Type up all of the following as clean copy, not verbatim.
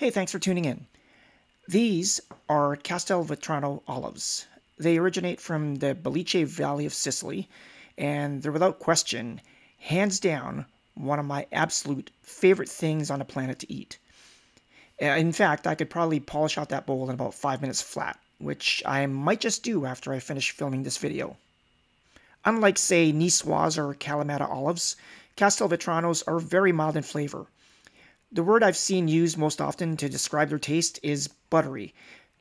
Hey, thanks for tuning in. These are Castelvetrano olives. They originate from the Belice Valley of Sicily, and they're without question, hands down, one of my absolute favorite things on the planet to eat. In fact, I could probably polish out that bowl in about 5 minutes flat, which I might just do after I finish filming this video. Unlike, say, Niçoise or Kalamata olives, Castelvetranos are very mild in flavor. The word I've seen used most often to describe their taste is buttery.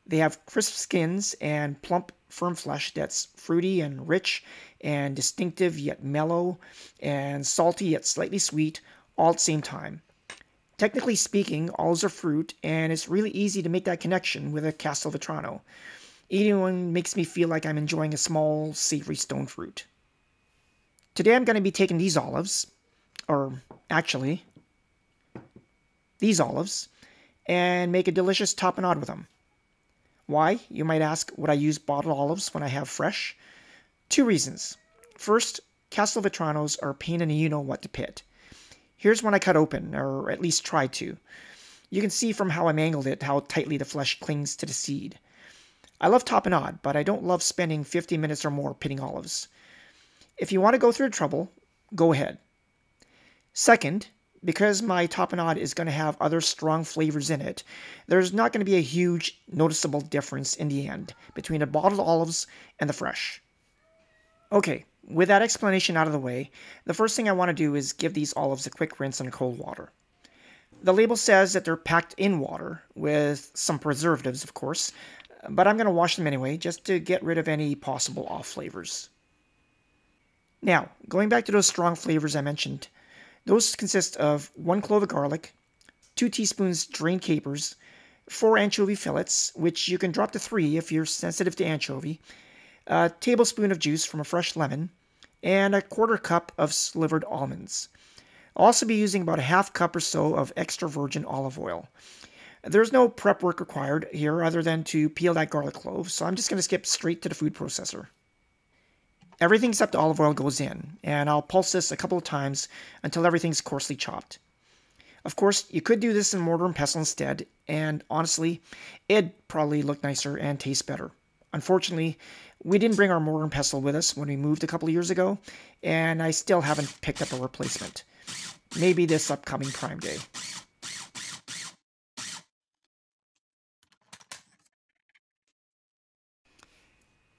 They have crisp skins and plump, firm flesh that's fruity and rich and distinctive yet mellow and salty yet slightly sweet all at the same time. Technically speaking, olives are fruit, and it's really easy to make that connection with a Castelvetrano. Eating one makes me feel like I'm enjoying a small, savory stone fruit. Today I'm going to be taking these olives, or actually, these olives, and make a delicious tapenade with them. Why, you might ask, would I use bottled olives when I have fresh? Two reasons. First, Castelvetranos are a pain in the you-know-what to pit. Here's one I cut open, or at least tried to. You can see from how I mangled it how tightly the flesh clings to the seed. I love tapenade, but I don't love spending 50 minutes or more pitting olives. If you want to go through the trouble, go ahead. Second, because my tapenade is going to have other strong flavors in it, there's not going to be a huge noticeable difference in the end between the bottled olives and the fresh. Okay, with that explanation out of the way, the first thing I want to do is give these olives a quick rinse in cold water. The label says that they're packed in water, with some preservatives of course, but I'm going to wash them anyway just to get rid of any possible off flavors. Now, going back to those strong flavors I mentioned, those consist of 1 clove of garlic, 2 teaspoons drained capers, 4 anchovy fillets, which you can drop to 3 if you're sensitive to anchovy, a tablespoon of juice from a fresh lemon, and a 1/4 cup of slivered almonds. I'll also be using about a 1/2 cup or so of extra virgin olive oil. There's no prep work required here other than to peel that garlic clove, so I'm just going to skip straight to the food processor. Everything except the olive oil goes in, and I'll pulse this a couple of times until everything's coarsely chopped. Of course, you could do this in mortar and pestle instead, and honestly, it'd probably look nicer and taste better. Unfortunately, we didn't bring our mortar and pestle with us when we moved a couple of years ago, and I still haven't picked up a replacement. Maybe this upcoming Prime Day.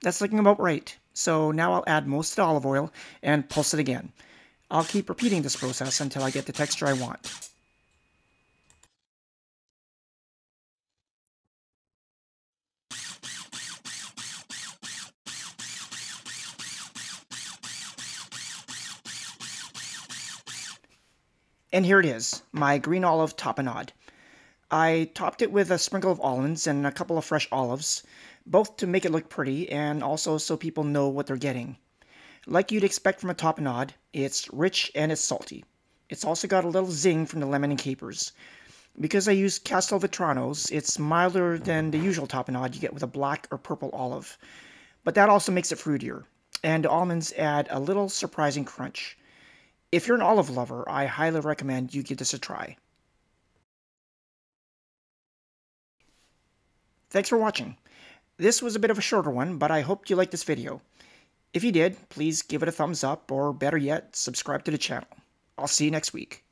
That's looking about right. So now I'll add most of the olive oil and pulse it again. I'll keep repeating this process until I get the texture I want. And here it is, my green olive tapenade. I topped it with a sprinkle of almonds and a couple of fresh olives, both to make it look pretty and also so people know what they're getting. Like you'd expect from a tapenade, it's rich and it's salty. It's also got a little zing from the lemon and capers. Because I use Castelvetranos, it's milder than the usual tapenade you get with a black or purple olive. But that also makes it fruitier, and the almonds add a little surprising crunch. If you're an olive lover, I highly recommend you give this a try. Thanks for watching. This was a bit of a shorter one, but I hoped you liked this video. If you did, please give it a thumbs up, or better yet, subscribe to the channel. I'll see you next week.